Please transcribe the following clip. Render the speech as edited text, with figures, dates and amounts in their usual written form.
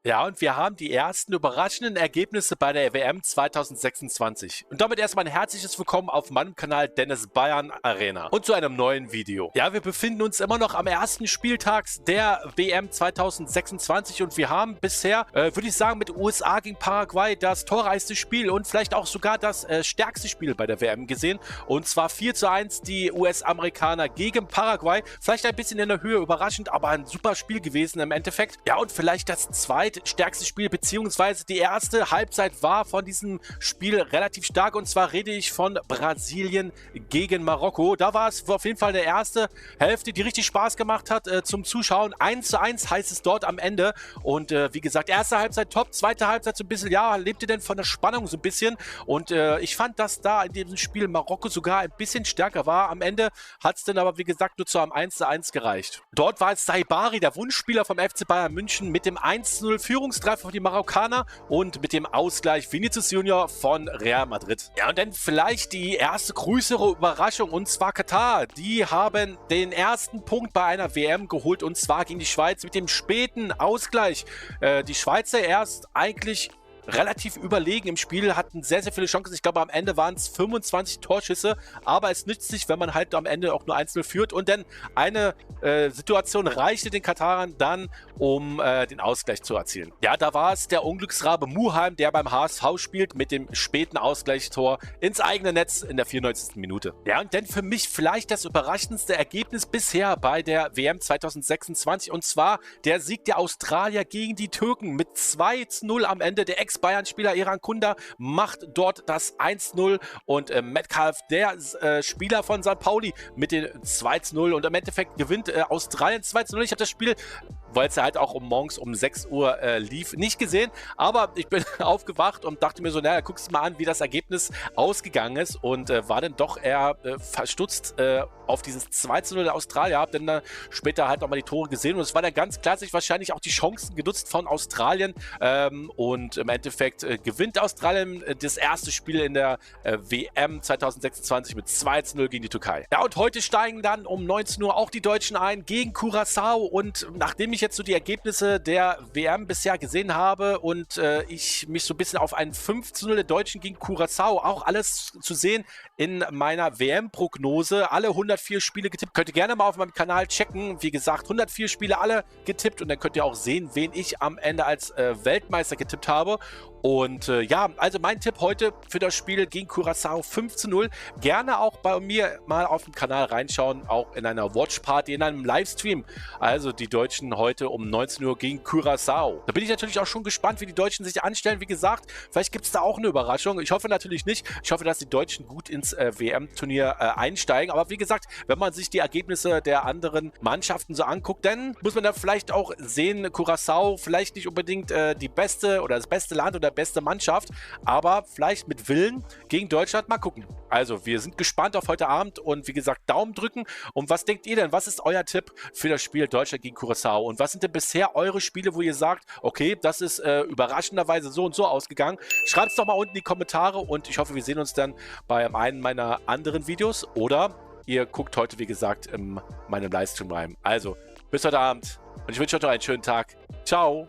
Ja, und wir haben die ersten überraschenden Ergebnisse bei der WM 2026. Und damit erstmal ein herzliches Willkommen auf meinem Kanal Dennis Bayern Arena und zu einem neuen Video. Ja, wir befinden uns immer noch am ersten Spieltag der WM 2026 und wir haben bisher, würde ich sagen, mit USA gegen Paraguay das torreichste Spiel und vielleicht auch sogar das stärkste Spiel bei der WM gesehen. Und zwar 4:1 die US-Amerikaner gegen Paraguay. Vielleicht ein bisschen in der Höhe überraschend, aber ein super Spiel gewesen im Endeffekt. Ja, und vielleicht das zweitstärkste Spiel, beziehungsweise die erste Halbzeit war von diesem Spiel relativ stark. Und zwar rede ich von Brasilien gegen Marokko. Da war es auf jeden Fall eine erste Hälfte, die richtig Spaß gemacht hat zum Zuschauen. 1:1 heißt es dort am Ende. Und wie gesagt, erste Halbzeit top, zweite Halbzeit so ein bisschen, ja, lebte denn von der Spannung so ein bisschen. Und ich fand, dass da in diesem Spiel Marokko sogar ein bisschen stärker war. Am Ende hat es dann aber, wie gesagt, nur zu einem 1:1 gereicht. Dort war es Saibari, der Wunschspieler vom FC Bayern München, mit dem 1:0 Führungstreffer für die Marokkaner und mit dem Ausgleich Vinicius Junior von Real Madrid. Ja, und dann vielleicht die erste größere Überraschung, und zwar Katar. Die haben den ersten Punkt bei einer WM geholt, und zwar gegen die Schweiz mit dem späten Ausgleich. Die Schweizer erst eigentlich relativ überlegen im Spiel, hatten sehr, sehr viele Chancen. Ich glaube, am Ende waren es 25 Torschüsse, aber es nützt sich, wenn man halt am Ende auch nur 1:0 führt. Und dann eine Situation reichte den Katarern dann, um den Ausgleich zu erzielen. Ja, da war es der Unglücksrabe Muheim, der beim HSV spielt, mit dem späten Ausgleichstor ins eigene Netz in der 94. Minute. Ja, und dann für mich vielleicht das überraschendste Ergebnis bisher bei der WM 2026, und zwar der Sieg der Australier gegen die Türken mit 2:0 am Ende. Der Ex-Bayern-Spieler Iran Kunda macht dort das 1:0 und Metcalf, der Spieler von St. Pauli, mit den 2:0, und im Endeffekt gewinnt Australien 2:0. Ich habe das Spiel, weil es ja halt auch morgens um 6 Uhr lief, nicht gesehen, aber ich bin aufgewacht und dachte mir so, naja, guckst du mal an, wie das Ergebnis ausgegangen ist, und war dann doch eher verstutzt auf dieses 2:0 der Australier. Hab dann später halt nochmal die Tore gesehen, und es war dann ganz klassisch wahrscheinlich auch die Chancen genutzt von Australien, und im Endeffekt gewinnt Australien das erste Spiel in der WM 2026 mit 2:0 gegen die Türkei. Ja, und heute steigen dann um 19 Uhr auch die Deutschen ein gegen Curaçao, und nachdem ich jetzt so die Ergebnisse der WM bisher gesehen habe und ich mich so ein bisschen auf einen 5:0 der Deutschen gegen Curaçao, auch alles zu sehen in meiner WM-Prognose, alle 104 Spiele getippt. Könnt ihr gerne mal auf meinem Kanal checken. Wie gesagt, 104 Spiele alle getippt, und dann könnt ihr auch sehen, wen ich am Ende als Weltmeister getippt habe. Und ja, also mein Tipp heute für das Spiel gegen Curaçao 5:0. Gerne auch bei mir mal auf dem Kanal reinschauen, auch in einer Watchparty, in einem Livestream. Also die Deutschen heute um 19 Uhr gegen Curaçao. Da bin ich natürlich auch schon gespannt, wie die Deutschen sich anstellen. Wie gesagt, vielleicht gibt es da auch eine Überraschung. Ich hoffe natürlich nicht. Ich hoffe, dass die Deutschen gut ins WM-Turnier einsteigen. Aber wie gesagt, wenn man sich die Ergebnisse der anderen Mannschaften so anguckt, dann muss man da vielleicht auch sehen, Curaçao vielleicht nicht unbedingt die beste oder das beste Land oder beste Mannschaft, aber vielleicht mit Willen gegen Deutschland. Mal gucken. Also, wir sind gespannt auf heute Abend, und wie gesagt, Daumen drücken. Und was denkt ihr denn? Was ist euer Tipp für das Spiel Deutschland gegen Curaçao? Und was sind denn bisher eure Spiele, wo ihr sagt, okay, das ist überraschenderweise so und so ausgegangen? Schreibt es doch mal unten in die Kommentare, und ich hoffe, wir sehen uns dann bei einem meiner anderen Videos, oder ihr guckt heute, wie gesagt, in meinem Livestream rein. Also, bis heute Abend, und ich wünsche euch noch einen schönen Tag. Ciao!